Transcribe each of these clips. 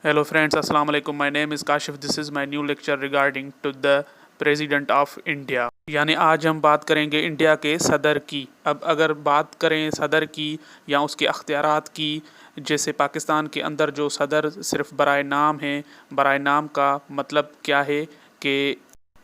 Hello friends, Assalamu alaikum. My name is Kashif. This is my new lecture regarding to the President of India. यानी आज हम बात करेंगे India के सदर की। अब अगर बात करें सदर की या उसके अख्तियारात की, जैसे पाकिस्तान के अंदर जो सदर सिर्फ बराए नाम है, बराए नाम का मतलब क्या है कि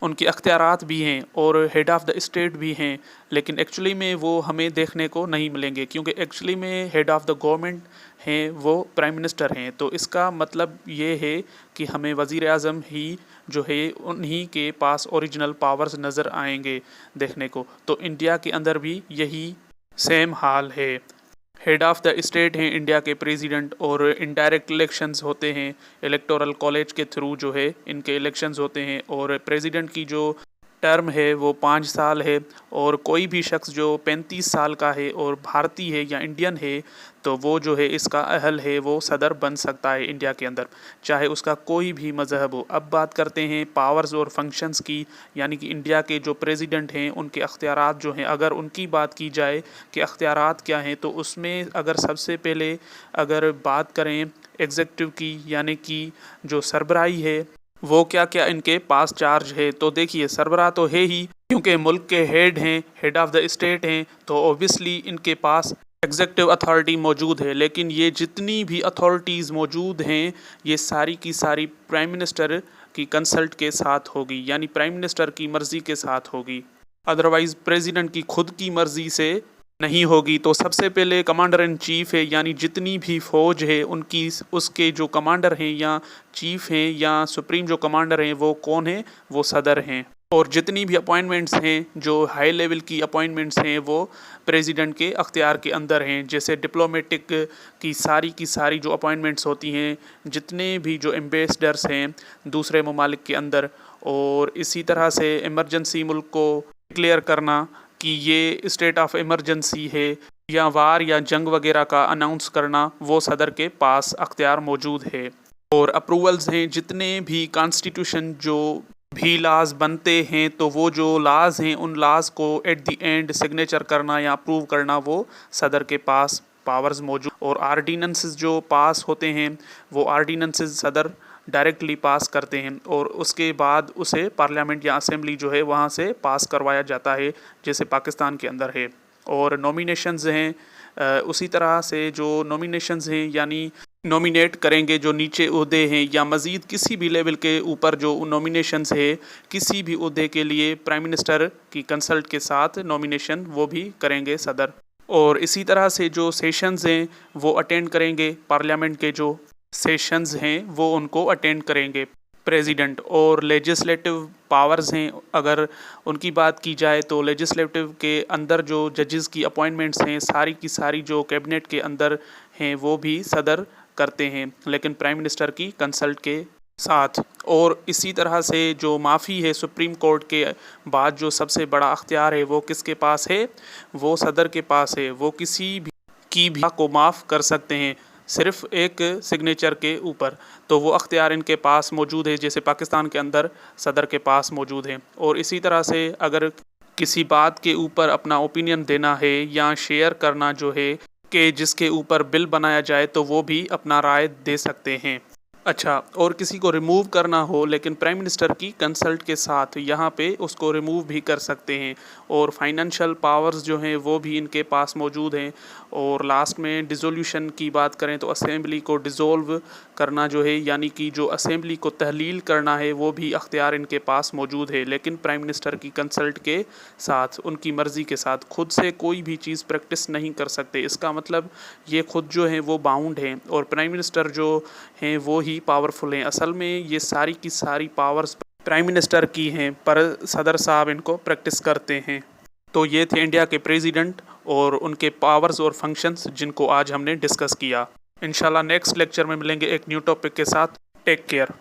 उनके अख्तियारात भी हैं और हेड ऑफ़ द स्टेट भी हैं, लेकिन एक्चुअली में वो हमें देखने को नहीं मिलेंगे क्योंकि एक्चुअली में हेड ऑफ़ द गवर्नमेंट हैं वो प्राइम मिनिस्टर हैं। तो इसका मतलब ये है कि हमें वज़ीर आज़म ही जो है उन्हीं के पास ओरिजिनल पावर्स नज़र आएंगे देखने को। तो इंडिया के अंदर भी यही सेम हाल है। हेड ऑफ़ द स्टेट हैं इंडिया के प्रेसिडेंट और इनडायरेक्ट इलेक्शंस होते हैं, इलेक्टोरल कॉलेज के थ्रू जो है इनके इलेक्शंस होते हैं। और प्रेसिडेंट की जो टर्म है वो 5 साल है और कोई भी शख्स जो 35 साल का है और भारतीय है या इंडियन है तो वो जो है इसका अहल है, वो सदर बन सकता है इंडिया के अंदर, चाहे उसका कोई भी मज़हब हो। अब बात करते हैं पावर्स और फंक्शंस की, यानी कि इंडिया के जो प्रेसिडेंट हैं उनके अख्तियारात जो हैं, अगर उनकी बात की जाए कि अख्तियारात क्या हैं तो उसमें अगर सबसे पहले अगर बात करें एग्जीक्यूटिव की, यानी कि जो सरबराही है वो क्या क्या इनके पास चार्ज है। तो देखिए सरबराह तो है ही, क्योंकि मुल्क के हेड हैं, हेड ऑफ़ द स्टेट हैं, तो ओबियसली इनके पास एग्जीक्यूटिव अथॉरिटी मौजूद है। लेकिन ये जितनी भी अथॉरिटीज़ मौजूद हैं ये सारी की सारी प्राइम मिनिस्टर की कंसल्ट के साथ होगी, यानी प्राइम मिनिस्टर की मर्ज़ी के साथ होगी, अदरवाइज़ प्रेसिडेंट की खुद की मर्ज़ी से नहीं होगी। तो सबसे पहले कमांडर इन चीफ़ है, यानी जितनी भी फ़ौज है उनकी उसके जो कमांडर हैं या चीफ़ हैं या सुप्रीम जो कमांडर हैं वो कौन है, वो सदर हैं। और जितनी भी अपॉइंटमेंट्स हैं, जो हाई लेवल की अपॉइंटमेंट्स हैं, वो प्रेसिडेंट के अख्तियार के अंदर हैं। जैसे डिप्लोमेटिक की सारी जो अपॉइंटमेंट्स होती हैं, जितने भी जो एम्बेसडर्स हैं दूसरे ममालिक के अंदर, और इसी तरह से इमरजेंसी मुल्क को डिक्लेयर करना कि ये स्टेट ऑफ इमरजेंसी है, या वार या जंग वगैरह का अनाउंस करना, वो सदर के पास अख्तियार मौजूद है। और अप्रूवल्स हैं, जितने भी कॉन्स्टिट्यूशन जो भी लाज बनते हैं तो वो जो लाज हैं उन लाज को एट द एंड सिग्नेचर करना या अप्रूव करना, वो सदर के पास पावर्स मौजूद। और आर्डीनेंसेस जो पास होते हैं वो आर्डीनेंसेस सदर डायरेक्टली पास करते हैं और उसके बाद उसे पार्लियामेंट या असेंबली जो है वहाँ से पास करवाया जाता है, जैसे पाकिस्तान के अंदर है। और नॉमिनेशंस हैं, उसी तरह से जो नॉमिनेशंस हैं, यानी नॉमिनेट करेंगे जो नीचे ओहदे हैं या मज़ीद किसी भी लेवल के ऊपर जो नॉमिनेशंस है, किसी भी ओहदे के लिए प्राइम मिनिस्टर की कंसल्ट के साथ नॉमिनेशन वो भी करेंगे सदर। और इसी तरह से जो सेशंस हैं वो अटेंड करेंगे, पार्लियामेंट के जो सेशंस हैं वो उनको अटेंड करेंगे प्रेसिडेंट। और लेजिस्लेटिव पावर्स हैं, अगर उनकी बात की जाए तो लेजिस्लेटिव के अंदर जो जजेस की अपॉइंटमेंट्स हैं सारी की सारी जो कैबिनेट के अंदर हैं वो भी सदर करते हैं, लेकिन प्राइम मिनिस्टर की कंसल्ट के साथ। और इसी तरह से जो माफ़ी है, सुप्रीम कोर्ट के बाद जो सबसे बड़ा अख्तियार है वो किसके पास है, वो सदर के पास है। वो किसी भी की भी को माफ़ कर सकते हैं सिर्फ एक सिग्नेचर के ऊपर, तो वो अख्तियार इनके पास मौजूद है, जैसे पाकिस्तान के अंदर सदर के पास मौजूद है। और इसी तरह से अगर किसी बात के ऊपर अपना ओपिनियन देना है या शेयर करना जो है कि जिसके ऊपर बिल बनाया जाए तो वो भी अपना राय दे सकते हैं। अच्छा, और किसी को रिमूव करना हो लेकिन प्राइम मिनिस्टर की कंसल्ट के साथ यहाँ पे उसको रिमूव भी कर सकते हैं। और फाइनेंशियल पावर्स जो हैं वो भी इनके पास मौजूद हैं। और लास्ट में डिसोल्यूशन की बात करें तो असेंबली को डिज़ोल्व करना जो है, यानी कि जो असेंबली को तहलील करना है, वो भी अख्तियार इनके पास मौजूद है, लेकिन प्राइम मिनिस्टर की कंसल्ट के साथ, उनकी मर्ज़ी के साथ। खुद से कोई भी चीज़ प्रैक्टिस नहीं कर सकते, इसका मतलब ये खुद जो है वो बाउंड हैं और प्राइम मिनिस्टर जो हैं वो ही पावरफुल हैं। असल में ये सारी की सारी पावर्स प्राइम मिनिस्टर की हैं, पर सदर साहब इनको प्रैक्टिस करते हैं। तो ये थे इंडिया के प्रेसिडेंट और उनके पावर्स और फंक्शंस, जिनको आज हमने डिस्कस किया। इंशाल्लाह नेक्स्ट लेक्चर में मिलेंगे एक न्यू टॉपिक के साथ। Take care.